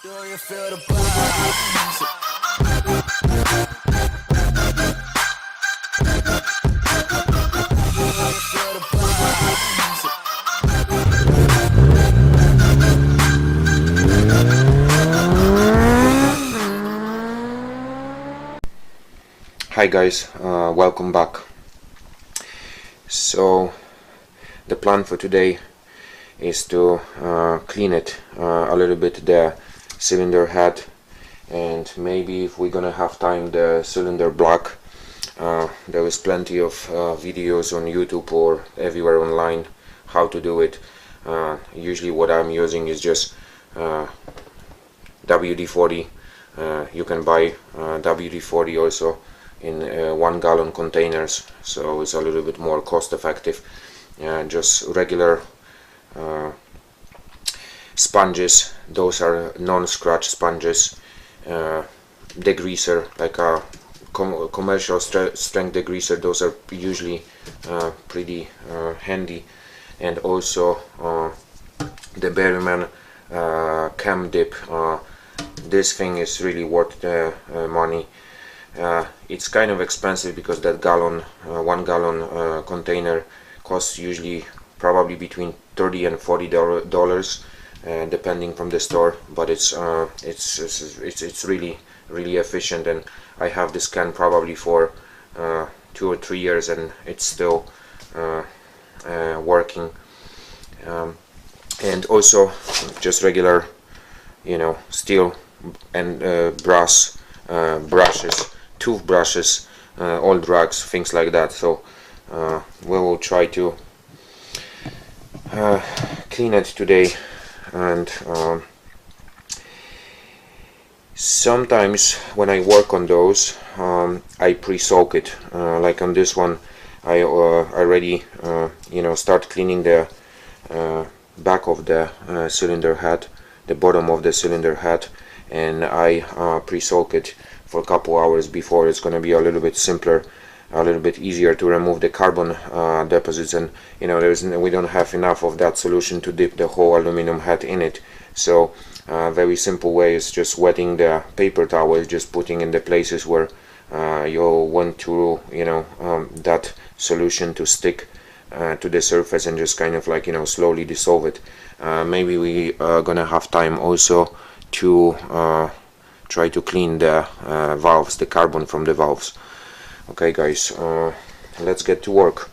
Do you feel the vibes? Do you feel the vibes? Hi guys, welcome back. So the plan for today is to clean it a little bit, the cylinder head, and maybe if we're gonna have time, the cylinder block. There is plenty of videos on YouTube or everywhere online how to do it. Usually what I'm using is just WD-40. You can buy WD-40 also in 1 gallon containers, so it's a little bit more cost effective. Just regular sponges, those are non-scratch sponges, degreaser, like a commercial strength degreaser, those are usually pretty handy, and also the Berryman cam dip. This thing is really worth the money. It's kind of expensive because that gallon, 1 gallon container costs usually probably between $30 and $40, depending from the store. But it's really efficient, and I have this can probably for 2 or 3 years, and it's still working. And also just regular, steel and brass brushes, toothbrushes, old rugs, things like that. So we will try to clean it today, and sometimes when I work on those, I pre-soak it. Like on this one, I already start cleaning the back of the cylinder head, the bottom of the cylinder head, and I pre-soak it for a couple hours before. It's going to be a little bit simpler, a little bit easier to remove the carbon deposits, and we don't have enough of that solution to dip the whole aluminum head in it. So very simple way is just wetting the paper towel, just putting in the places where you'll want to that solution to stick to the surface, and just kind of like slowly dissolve it. Maybe we are gonna have time also to try to clean the valves, the carbon from the valves. Okay guys, let's get to work.